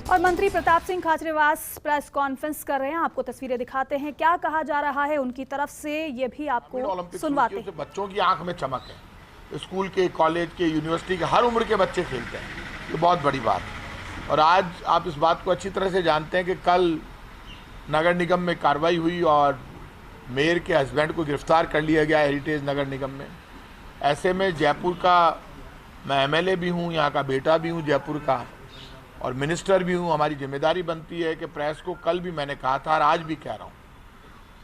और मंत्री Pratap Singh Khachariyawas press conference कर रहे हैं, आपको तस्वीरें दिखाते हैं क्या कहा जा रहा है उनकी तरफ से, ये भी आपको सुनवाते हैं। बच्चों की आंख में चमक है, स्कूल के, कॉलेज के, यूनिवर्सिटी के हर उम्र के बच्चे खेलते हैं, ये बहुत बड़ी बात है। और आज आप इस बात को अच्छी तरह से जानते हैं कि कल नगर निगम में कार्रवाई हुई और मेयर के हस्बैंड को गिरफ्तार कर लिया गया हेरिटेज नगर निगम में। ऐसे में जयपुर का मैं एमएलए भी हूँ, यहाँ का बेटा भी हूँ जयपुर का, और मिनिस्टर भी हूँ। हमारी जिम्मेदारी बनती है कि प्रेस को, कल भी मैंने कहा था और आज भी कह रहा हूँ,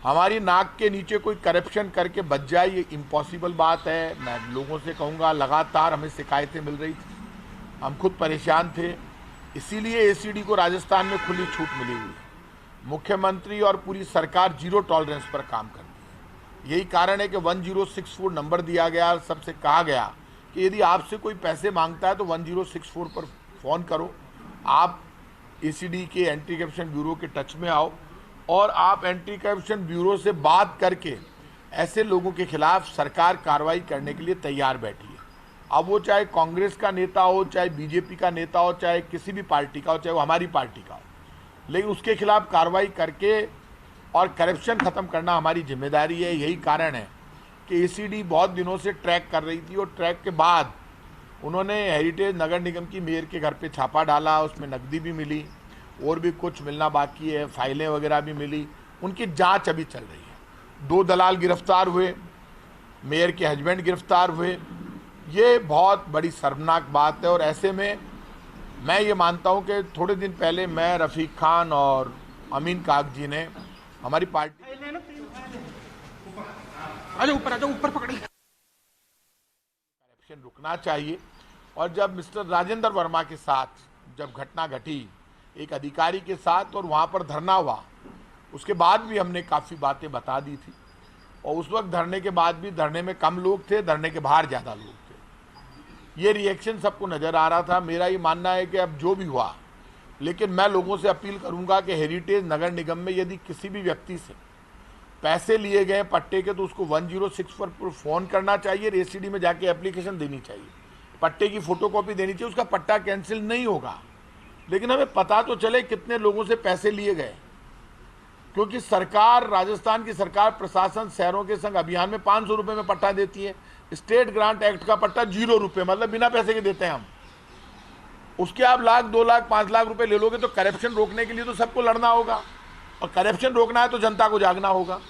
हमारी नाक के नीचे कोई करप्शन करके बच जाए, ये इम्पॉसिबल बात है। मैं लोगों से कहूँगा, लगातार हमें शिकायतें मिल रही थी, हम खुद परेशान थे, इसीलिए एसीडी को राजस्थान में खुली छूट मिली हुई है। मुख्यमंत्री और पूरी सरकार जीरो टॉलरेंस पर काम करती है। यही कारण है कि 1064 नंबर दिया गया, सबसे कहा गया कि यदि आपसे कोई पैसे मांगता है तो 1064 पर फ़ोन करो, आप एसीडी के एंटी करप्शन ब्यूरो के टच में आओ और आप एंटी करप्शन ब्यूरो से बात करके ऐसे लोगों के खिलाफ सरकार कार्रवाई करने के लिए तैयार बैठी है। अब वो चाहे कांग्रेस का नेता हो, चाहे बीजेपी का नेता हो, चाहे किसी भी पार्टी का हो, चाहे वो हमारी पार्टी का हो, लेकिन उसके खिलाफ कार्रवाई करके और करप्शन ख़त्म करना हमारी जिम्मेदारी है। यही कारण है कि एसीडी बहुत दिनों से ट्रैक कर रही थी और ट्रैक के बाद उन्होंने हेरिटेज नगर निगम की मेयर के घर पे छापा डाला, उसमें नकदी भी मिली और भी कुछ मिलना बाकी है, फाइलें वगैरह भी मिली, उनकी जांच अभी चल रही है। 2 दलाल गिरफ्तार हुए, मेयर के हस्बैंड गिरफ्तार हुए, ये बहुत बड़ी शर्मनाक बात है। और ऐसे में मैं ये मानता हूँ कि थोड़े दिन पहले मैं, रफ़ीक खान और अमीन काग जी ने हमारी पार्टी करप्शन रुकना चाहिए। और जब मिस्टर राजेंद्र वर्मा के साथ जब घटना घटी एक अधिकारी के साथ और वहाँ पर धरना हुआ, उसके बाद भी हमने काफ़ी बातें बता दी थी। और उस वक्त धरने के बाद भी धरने में कम लोग थे, धरने के बाहर ज़्यादा लोग थे। ये रिएक्शन सबको नज़र आ रहा था। मेरा ये मानना है कि अब जो भी हुआ, लेकिन मैं लोगों से अपील करूँगा कि हेरिटेज नगर निगम में यदि किसी भी व्यक्ति से पैसे लिए गए पट्टे के तो उसको 106 पर फ़ोन करना चाहिए, एसीडी में जाके एप्लीकेशन देनी चाहिए, पट्टे की फ़ोटोकॉपी देनी चाहिए, उसका पट्टा कैंसिल नहीं होगा। लेकिन हमें पता तो चले कितने लोगों से पैसे लिए गए, क्योंकि सरकार, राजस्थान की सरकार, प्रशासन शहरों के संग अभियान में 500 रुपये में पट्टा देती है। स्टेट ग्रांट एक्ट का पट्टा 0 रुपये, मतलब बिना पैसे के देते हैं हम। उसके आप लाख, 2 लाख, 5 लाख रुपए ले लोगे तो करप्शन रोकने के लिए तो सबको लड़ना होगा, और करप्शन रोकना है तो जनता को जागना होगा।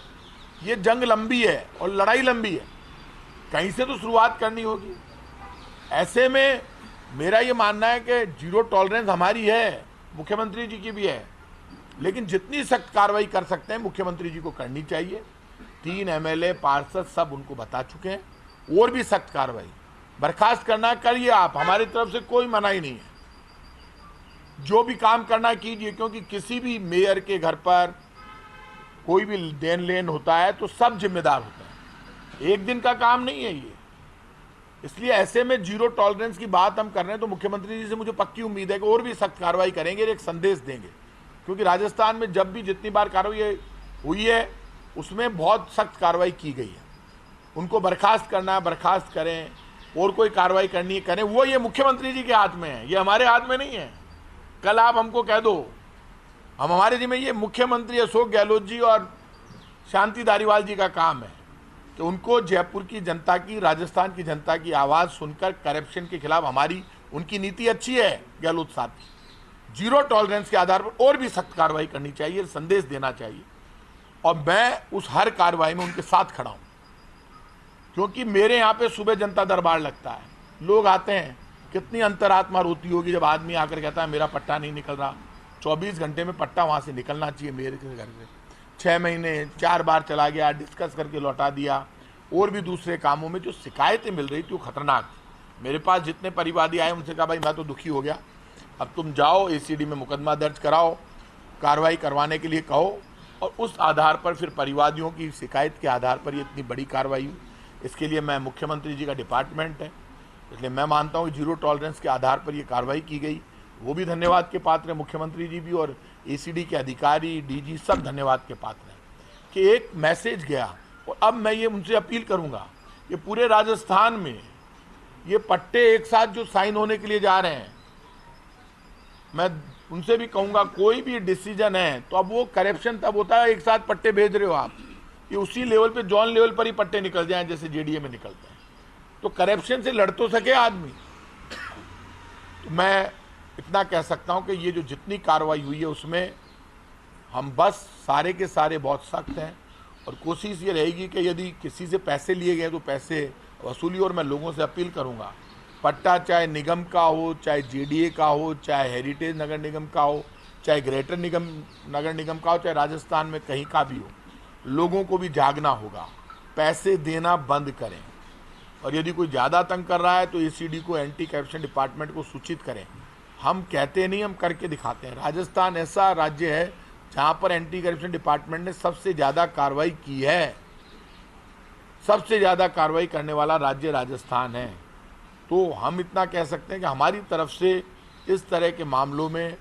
ये जंग लंबी है और लड़ाई लंबी है, कहीं से तो शुरुआत करनी होगी। ऐसे में मेरा ये मानना है कि जीरो टॉलरेंस हमारी है, मुख्यमंत्री जी की भी है, लेकिन जितनी सख्त कार्रवाई कर सकते हैं मुख्यमंत्री जी को करनी चाहिए। 3 एमएलए, पार्षद सब उनको बता चुके हैं, और भी सख्त कार्रवाई बर्खास्त करना करिए आप, हमारी तरफ से कोई मनाही नहीं है। जो भी काम करना कीजिए, क्योंकि किसी भी मेयर के घर पर कोई भी देन लेन होता है तो सब जिम्मेदार होते हैं, एक दिन का काम नहीं है ये। इसलिए ऐसे में जीरो टॉलरेंस की बात हम कर रहे हैं तो मुख्यमंत्री जी से मुझे पक्की उम्मीद है कि और भी सख्त कार्रवाई करेंगे, एक संदेश देंगे। क्योंकि राजस्थान में जब भी जितनी बार कार्रवाई हुई है उसमें बहुत सख्त कार्रवाई की गई है। उनको बर्खास्त करना है, बर्खास्त करें, और कोई कार्रवाई करनी है करें, वो ये मुख्यमंत्री जी के हाथ में है, ये हमारे हाथ में नहीं है। कल आप हमको कह दो, हम हमारे जिम्मे, ये मुख्यमंत्री अशोक गहलोत जी और शांति धारीवाल जी का काम है कि उनको जयपुर की जनता की, राजस्थान की जनता की आवाज़ सुनकर करप्शन के खिलाफ हमारी, उनकी नीति अच्छी है गहलोत साहब की, जीरो टॉलरेंस के आधार पर और भी सख्त कार्रवाई करनी चाहिए, संदेश देना चाहिए। और मैं उस हर कार्रवाई में उनके साथ खड़ा हूँ, क्योंकि मेरे यहाँ पे सुबह जनता दरबार लगता है, लोग आते हैं, कितनी अंतरात्मा रोती होगी जब आदमी आकर कहता है मेरा पट्टा नहीं निकल रहा। 24 घंटे में पट्टा वहाँ से निकलना चाहिए मेरे के घर से। 6 महीने 4 बार चला गया, डिस्कस करके लौटा दिया, और भी दूसरे कामों में जो शिकायतें मिल रही थी वो खतरनाक थी। मेरे पास जितने परिवादी आए उनसे कहा भाई मैं तो दुखी हो गया, अब तुम जाओ एसीडी में मुकदमा दर्ज कराओ, कार्रवाई करवाने के लिए कहो, और उस आधार पर फिर परिवादियों की शिकायत के आधार पर ये इतनी बड़ी कार्रवाई हुई। इसके लिए मैं, मुख्यमंत्री जी का डिपार्टमेंट है, इसलिए मैं मानता हूँ जीरो टॉलरेंस के आधार पर ये कार्रवाई की गई, वो भी धन्यवाद के पात्र है, मुख्यमंत्री जी भी, और एसीडी के अधिकारी, डीजी सब धन्यवाद के पात्र हैं कि एक मैसेज गया। और अब मैं ये उनसे अपील करूँगा कि पूरे राजस्थान में ये पट्टे एक साथ जो साइन होने के लिए जा रहे हैं, मैं उनसे भी कहूंगा कोई भी डिसीजन है तो अब वो करप्शन तब होता है एक साथ पट्टे भेज रहे हो आप, ये उसी लेवल पे जोन लेवल पर ही पट्टे निकल जाएं जैसे जेडीए में निकलते हैं। तो करप्शन से लड़ तो सके आदमी। तो मैं इतना कह सकता हूं कि ये जो जितनी कार्रवाई हुई है उसमें हम बस सारे के सारे बहुत सख्त हैं और कोशिश ये रहेगी कि यदि किसी से पैसे लिए गए तो पैसे वसूली। और मैं लोगों से अपील करूंगा, पट्टा चाहे निगम का हो, चाहे जेडीए का हो, चाहे हेरिटेज नगर निगम का हो, चाहे ग्रेटर नगर निगम का हो, चाहे राजस्थान में कहीं का भी हो, लोगों को भी जागना होगा, पैसे देना बंद करें। और यदि कोई ज़्यादा तंग कर रहा है तो एसीडी को, एंटी करप्शन डिपार्टमेंट को सूचित करें। हम कहते नहीं, हम करके दिखाते हैं। राजस्थान ऐसा राज्य है जहाँ पर एंटी करप्शन डिपार्टमेंट ने सबसे ज़्यादा कार्रवाई की है। सबसे ज़्यादा कार्रवाई करने वाला राज्य राजस्थान है। तो हम इतना कह सकते हैं कि हमारी तरफ से इस तरह के मामलों में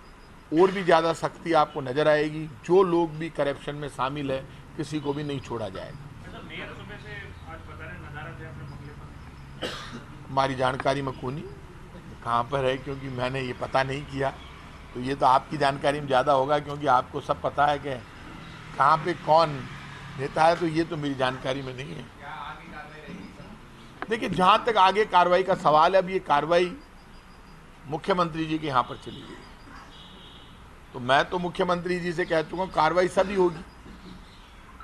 और भी ज़्यादा सख्ती आपको नज़र आएगी। जो लोग भी करप्शन में शामिल है किसी को भी नहीं छोड़ा जाएगा। हमारी जानकारी में कोई नहीं कहाँ पर है, क्योंकि मैंने ये पता नहीं किया। तो ये तो आपकी जानकारी में ज़्यादा होगा, क्योंकि आपको सब पता है कि कहाँ पे कौन नेता है। तो ये तो मेरी जानकारी में नहीं है। देखिए, जहाँ तक आगे कार्रवाई का सवाल है, अब ये कार्रवाई मुख्यमंत्री जी के यहाँ पर चली गई। तो मैं तो मुख्यमंत्री जी से कह चुका हूँ कार्रवाई सभी होगी,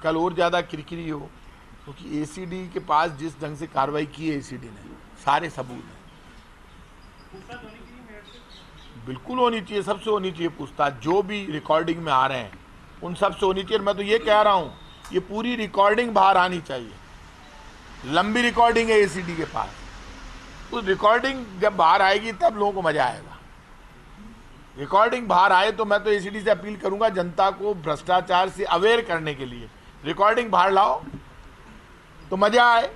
कल और ज़्यादा किरकिरी हो, क्योंकि एसीडी के पास जिस ढंग से कार्रवाई की है एसीडी ने, सारे सबूत हैं। बिल्कुल होनी चाहिए, सबसे होनी चाहिए पूछताछ। जो भी रिकॉर्डिंग में आ रहे हैं उन सब से होनी चाहिए। मैं तो ये कह रहा हूँ ये पूरी रिकॉर्डिंग बाहर आनी चाहिए। लंबी रिकॉर्डिंग है एसीडी के पास, उस रिकॉर्डिंग जब बाहर आएगी तब लोगों को मजा आएगा। रिकॉर्डिंग बाहर आए तो मैं तो एसीडी से अपील करूंगा जनता को भ्रष्टाचार से अवेयर करने के लिए रिकॉर्डिंग बाहर लाओ तो मजा आए।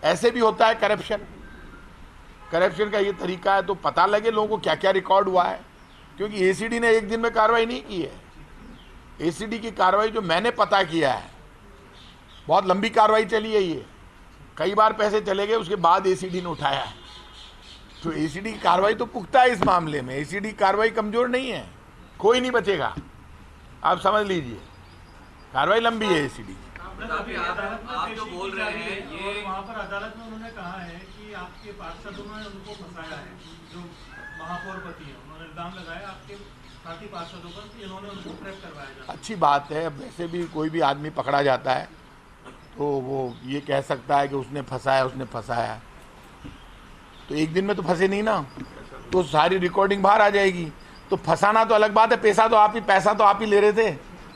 ऐसे भी होता है करप्शन का ये तरीका है, तो पता लगे लोगों को क्या क्या रिकॉर्ड हुआ है। क्योंकि एसीडी ने एक दिन में कार्रवाई नहीं की है। एसीडी की कार्रवाई जो मैंने पता किया है, बहुत लंबी कार्रवाई चली है। ये कई बार पैसे चले गए, उसके बाद एसीडी ने उठाया है। तो एसीडी की कार्रवाई तो पुख्ता है इस मामले में। एसीडी की कार्रवाई कमजोर नहीं है, कोई नहीं बचेगा, आप समझ लीजिए। कार्रवाई लंबी है एसीडी की। आप जो बोल रहे हैं ये वहाँ पर अदालत में उन्होंने कहा है कि आपके पार्षदों ने उनको फंसाया है, जो महापौरपति हैं, उन्होंने इल्जाम लगाया आपके साथी पार्षदों पर कि इन्होंने उनको ट्रैप करवाया जाए। अच्छी बात है। वैसे भी कोई भी आदमी पकड़ा जाता है तो वो ये कह सकता है कि उसने फंसाया। तो एक दिन में तो फंसे नहीं ना, तो सारी रिकॉर्डिंग बाहर आ जाएगी। तो फंसाना तो अलग बात है, पैसा तो आप ही ले रहे थे।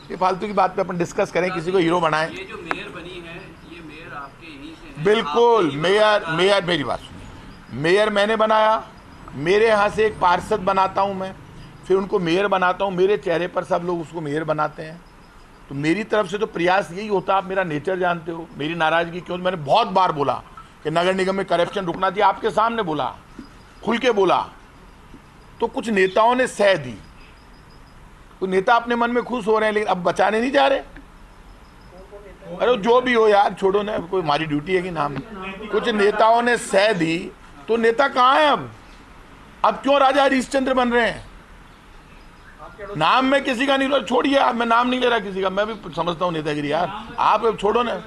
ये फालतू की बात पे अपन डिस्कस करें, किसी को हीरो बनाएं। ये जो मेयर बनी है, ये मेयर आपके यहीं से है? बिल्कुल। मेयर मेरी बात सुनिए, मेयर मैंने बनाया। मेरे यहाँ से एक पार्षद बनाता हूँ मैं, फिर उनको मेयर बनाता हूँ। मेरे चेहरे पर सब लोग उसको मेयर बनाते हैं। तो मेरी तरफ से तो प्रयास यही होता। आप मेरा नेचर जानते हो, मेरी नाराजगी क्यों। मैंने बहुत बार बोला कि नगर निगम में करप्शन रुकना चाहिए, आपके सामने बोला, खुल के बोला। तो कुछ नेताओं ने सह दी, कुछ नेता अपने मन में खुश हो रहे हैं, लेकिन अब बचाने नहीं जा रहे। अरे जो भी हो यार, छोड़ो ना, कोई हमारी ड्यूटी है कि नाम। कुछ नेताओं ने सह दी, तो नेता कहाँ है अब क्यों राजा हरीशचंद्र बन रहे हैं? नाम में किसी का नहीं, छोड़िए आप, मैं नाम नहीं ले रहा किसी का। मैं भी समझता हूँ नेतागिरी यार, आप छोड़ो ना।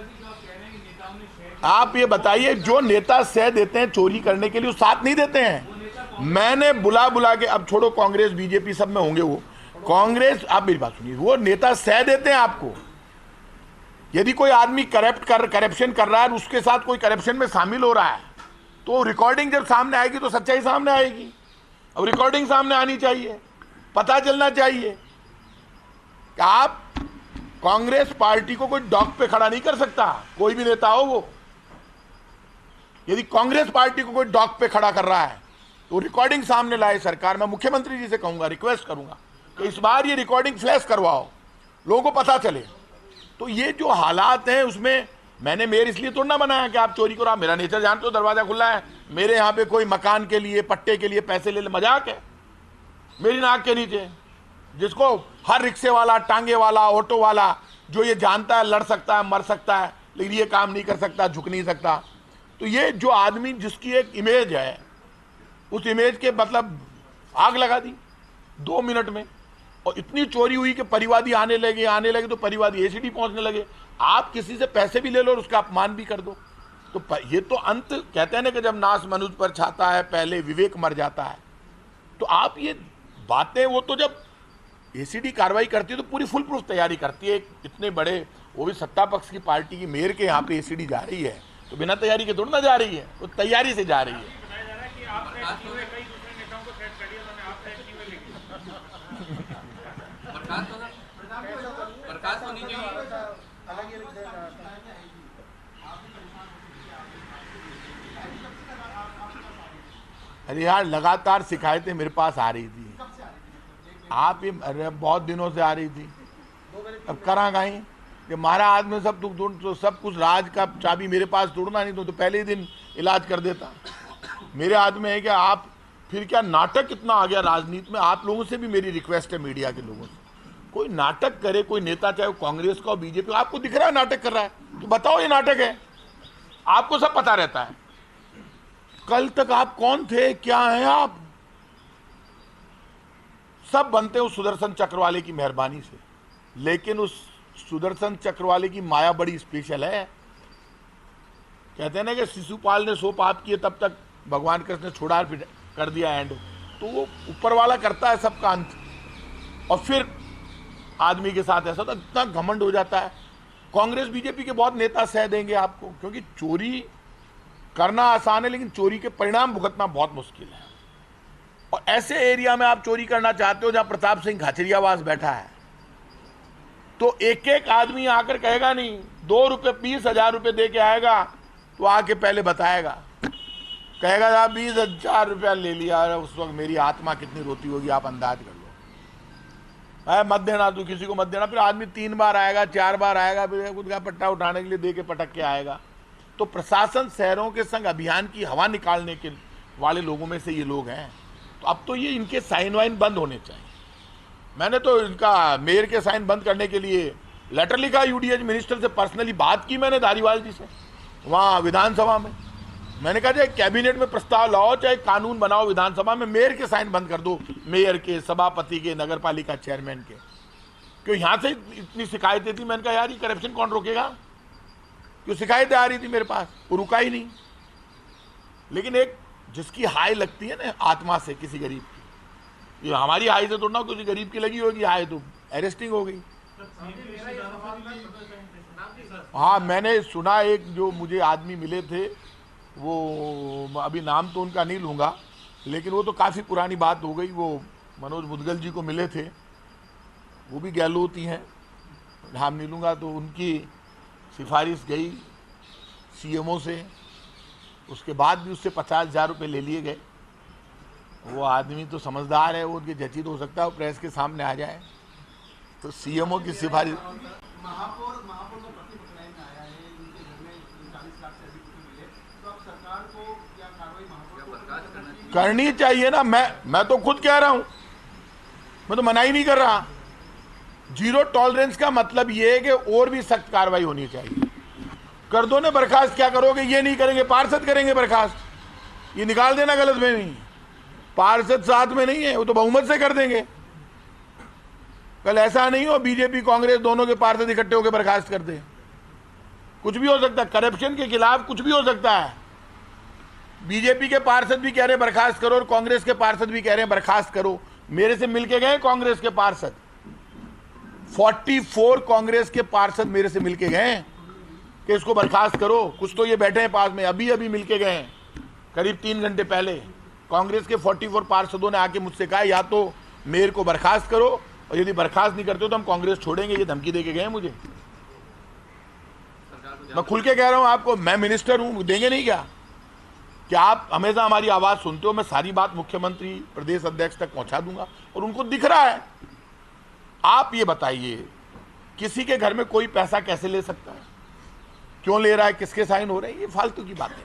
आप ये बताइए, जो नेता सह देते हैं चोरी करने के लिए, वो साथ नहीं देते हैं। मैंने बुला के, अब छोड़ो कांग्रेस बीजेपी सब में होंगे वो, कांग्रेस, आप मेरी बात सुनिए, वो नेता सह देते हैं आपको। यदि कोई आदमी करप्शन कर रहा है, उसके साथ कोई करप्शन में शामिल हो रहा है, तो रिकॉर्डिंग जब सामने आएगी तो सच्चाई सामने आएगी। अब रिकॉर्डिंग सामने आनी चाहिए, पता चलना चाहिए कि आप कांग्रेस पार्टी को कोई डॉक पे खड़ा नहीं कर सकता, कोई भी नेता हो वो। यदि कांग्रेस पार्टी को कोई डॉक पे खड़ा कर रहा है तो रिकॉर्डिंग सामने लाए सरकार। मैं मुख्यमंत्री जी से कहूंगा, रिक्वेस्ट करूंगा कि इस बार ये रिकॉर्डिंग फ्लैश करवाओ, लोगों को पता चले। तो ये जो हालात हैं, उसमें मैंने मेयर इसलिए तो ना बनाया कि आप चोरी करो। आप मेरा नेचर जानते हो, दरवाजा खुला है। मेरे यहाँ पे कोई मकान के लिए, पट्टे के लिए पैसे ले, मजाक है मेरी नाक के नीचे। जिसको हर रिक्शे वाला, टांगे वाला, ऑटो वाला, जो ये जानता है लड़ सकता है, मर सकता है, लेकिन ये काम नहीं कर सकता, झुक नहीं सकता। तो ये जो आदमी जिसकी एक इमेज है, उस इमेज के मतलब आग लगा दी। 2 मिनट में, और इतनी चोरी हुई कि परिवादी आने लगे तो परिवादी एसीडी पहुंचने लगे। आप किसी से पैसे भी ले लो और उसका अपमान भी कर दो, तो ये तो अंत कहते हैं ना कि जब नाश मनुष्य पर छाता है पहले विवेक मर जाता है। तो आप ये बातें, वो तो जब एसीडी कार्रवाई करती है तो पूरी फुल प्रूफ तैयारी करती है। इतने बड़े, वो भी सत्ता पक्ष की पार्टी की मेयर के यहाँ पे एसीडी जा रही है तो बिना तैयारी के थोड़ी ना जा रही है, वो तैयारी से जा रही है। प्रकाश तो नहीं चाहिए। अरे यार, लगातार शिकायतें मेरे पास आ रही थी, आप ये बहुत दिनों से आ रही थी। अब करा गई कि हमारा आदमी सब तो सब कुछ राज का चाबी मेरे पास तोड़ना नहीं तो पहले ही दिन इलाज कर देता। मेरे हाथ में है कि आप फिर क्या नाटक इतना आ गया राजनीति में। आप लोगों से भी मेरी रिक्वेस्ट है, मीडिया के लोगों से, कोई नाटक करे, कोई नेता चाहे वो कांग्रेस का और बीजेपी, आपको दिख रहा है नाटक कर रहा है तो बताओ ये नाटक है। आपको सब पता रहता है। कल तक आप कौन थे, क्या हैं आप, सब बनते उस सुदर्शन चक्र वाले की मेहरबानी से। लेकिन उस सुदर्शन चक्र वाले की माया बड़ी स्पेशल है। कहते हैं ना कि शिशुपाल ने 100 पाप किए तब तक भगवान कृष्ण ने छोड़ा फिर कर दिया एंड, तो वो ऊपर वाला करता है सबका अंत, और फिर आदमी के साथ ऐसा तो इतना घमंड हो जाता है। कांग्रेस बीजेपी के बहुत नेता सह देंगे आपको, क्योंकि चोरी करना आसान है लेकिन चोरी के परिणाम भुगतना बहुत मुश्किल है। और ऐसे एरिया में आप चोरी करना चाहते हो जहां प्रताप सिंह खाचरियावास बैठा है, तो एक एक आदमी आकर कहेगा नहीं, 2 रुपये 20,000 रुपये दे के आएगा तो आके पहले बताएगा, कहेगा आप 20,000 रुपया ले लिया, उस वक्त मेरी आत्मा कितनी रोती होगी आप अंदाज कर लो। मत देना, तू किसी को मत देना। फिर आदमी 3 बार आएगा, 4 बार आएगा, फिर खुद का पट्टा उठाने के लिए दे के पटक के आएगा। तो प्रशासन शहरों के संग अभियान की हवा निकालने के वाले लोगों में से ये लोग हैं। तो अब तो ये इनके साइन वाइन बंद होने चाहिए। मैंने तो इनका मेयर के साइन बंद करने के लिए लेटर लिखा, यूडीएच मिनिस्टर से पर्सनली बात की मैंने धारीवाल जी से वहाँ विधानसभा में। मैंने कहा चाहे कैबिनेट में प्रस्ताव लाओ, चाहे कानून बनाओ, विधानसभा में मेयर के साइन बंद कर दो, मेयर के, सभापति के, नगर पालिका चेयरमैन के। क्यों यहाँ से इतनी शिकायतें थी। मैंने कहा यार ये करप्शन कौन रोकेगा, क्यों शिकायतें आ रही थी मेरे पास, वो रुका ही नहीं। लेकिन एक जिसकी हाई लगती है ना आत्मा से किसी गरीब की, ये हमारी हाई से थोड़ा ना किसी गरीब की लगी होगी हाई, तो अरेस्टिंग हो गई। हाँ, मैंने सुना एक जो मुझे आदमी मिले थे, वो अभी नाम तो उनका नहीं लूँगा, लेकिन वो तो काफ़ी पुरानी बात हो गई। वो मनोज मुदगल जी को मिले थे, वो भी गहलोती हैं, नाम नहीं लूँगा। तो उनकी सिफारिश गई सीएमओ से, उसके बाद भी उससे 50,000 रुपये ले लिए गए। वो आदमी तो समझदार है, वो उनके जचित हो सकता है, वो प्रेस के सामने आ जाए। तो सीएमओ की सिफारिश करनी चाहिए ना। मैं तो खुद कह रहा हूं, मैं तो मना ही नहीं कर रहा। जीरो टॉलरेंस का मतलब ये है कि और भी सख्त कार्रवाई होनी चाहिए। कर दो ना बर्खास्त, क्या करोगे, ये नहीं करेंगे, पार्षद करेंगे बर्खास्त, ये निकाल देना गलत में नहीं। पार्षद साथ में नहीं है, वो तो बहुमत से कर देंगे। कल ऐसा नहीं हो बीजेपी कांग्रेस दोनों के पार्षद इकट्ठे होकर बर्खास्त कर दे, कुछ भी हो सकता है। करप्शन के खिलाफ कुछ भी हो सकता है। बीजेपी के पार्षद भी कह रहे हैं बर्खास्त करो और कांग्रेस के पार्षद भी कह रहे हैं बर्खास्त करो। मेरे से मिलके गए कांग्रेस के पार्षद, 44 कांग्रेस के पार्षद मेरे से मिलके गए कि इसको बर्खास्त करो। कुछ तो ये बैठे हैं पास में, अभी अभी मिलके गए हैं करीब 3 घंटे पहले। कांग्रेस के 44 पार्षदों ने आके मुझसे कहा या तो मेयर को बर्खास्त करो और यदि बर्खास्त नहीं करते हो तो हम कांग्रेस छोड़ेंगे, ये धमकी देके गए मुझे। मैं खुल के कह रहा हूं आपको, मैं मिनिस्टर हूं, देंगे नहीं क्या आप हमेशा हमारी आवाज सुनते हो। मैं सारी बात मुख्यमंत्री, प्रदेश अध्यक्ष तक पहुंचा दूंगा और उनको दिख रहा है। आप ये बताइए, किसी के घर में कोई पैसा कैसे ले सकता है, क्यों ले रहा है, किसके साइन हो रहे हैं, ये फालतू की बातें।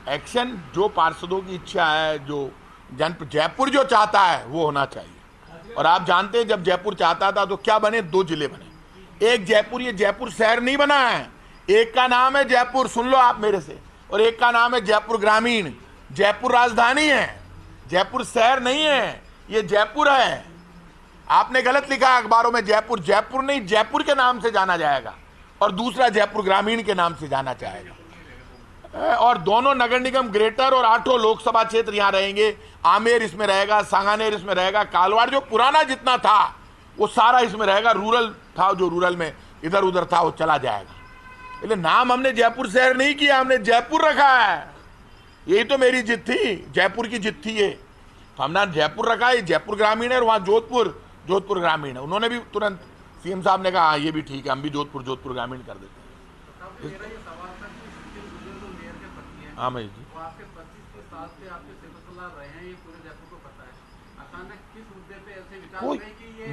एक्शन जो पार्षदों की इच्छा है, जो जयपुर जो चाहता है वो होना चाहिए। और आप जानते हैं जब जयपुर चाहता था तो क्या बने, 2 जिले बने। एक जयपुर, ये जयपुर शहर नहीं बना है, एक का नाम है जयपुर, सुन लो आप मेरे से, और एक का नाम है जयपुर ग्रामीण। जयपुर राजधानी है, जयपुर शहर नहीं है। ये जयपुर है। आपने गलत लिखा है अखबारों में जयपुर। जयपुर नहीं, जयपुर के नाम से जाना जाएगा और दूसरा जयपुर ग्रामीण के नाम से जाना जाएगा। और दोनों नगर निगम ग्रेटर और 8 लोकसभा क्षेत्र यहां रहेंगे। आमेर इसमें रहेगा, सांगानेर इसमें रहेगा, कालवाड़ जो पुराना जितना था वो सारा इसमें रहेगा। रूरल था, जो रूरल में इधर उधर था वो चला जाएगा। इसलिए नाम हमने जयपुर शहर नहीं किया, हमने जयपुर रखा है। यही तो मेरी जिद थी, जयपुर की जिद थी ये। तो हमने जयपुर रखा है, जयपुर ग्रामीण है, और वहाँ जोधपुर ग्रामीण है। उन्होंने भी तुरंत सीएम साहब ने कहा हाँ ये भी ठीक है, हम भी जोधपुर ग्रामीण कर देते हैं। हाँ महेश जी, आपके 25 साल से आपके सेवक रहे हैं, ये पूरे जयपुर को पता है। अचानक किस मुद्दे पे ऐसे विचार हुए कि ये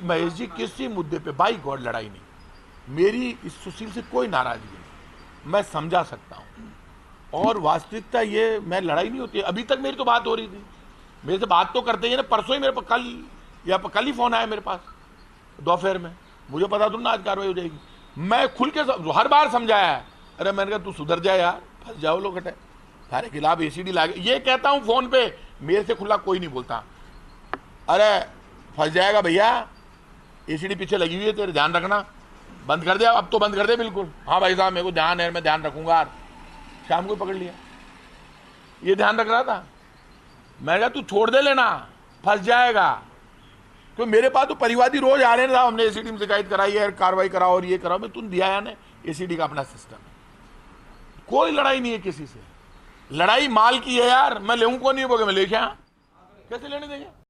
महेश जी किसी मुद्दे पे बाई गॉड लड़ाई नहीं। मेरी इस सुशील से कोई नाराजगी नहीं, मैं समझा सकता हूँ। और वास्तविकता ये, मैं लड़ाई नहीं होती। अभी तक मेरी तो बात हो रही थी, मेरे से बात तो करते ही ना। परसों ही मेरे पास कल ही फोन आया मेरे पास दोपहर में। मुझे पता तुम ना आज कार्रवाई हो जाएगी। मैं खुल के हर बार समझाया है। अरे मैंने कहा तू सुधर जाए यार, फंस जाओ लोग हटे, तुम्हारे खिलाफ एसीडी लागे। ये कहता हूँ फोन पे, मेरे से खुला कोई नहीं बोलता। अरे फंस जाएगा भैया, एसीडी पीछे लगी हुई है तेरे, ध्यान रखना, बंद कर दे अब तो, बंद कर दे बिल्कुल। हाँ भाई साहब मेरे को ध्यान है, मैं ध्यान रखूंगा। शाम को पकड़ लिया, ये ध्यान रख रहा था। मैं कहा तू छोड़ दे लेना, फंस जाएगा। तो मेरे पास तो परिवादी रोज आ रहे हैं, हमने एसीडी में शिकायत कराई है, कार्रवाई कराओ और ये कराओ। मैं तुम दिया है ना, एसीडी का अपना सिस्टम है। कोई लड़ाई नहीं है किसी से। लड़ाई माल की है यार, मैं लेऊं को नहीं बोगे, मैं लेके कैसे लेने देंगे।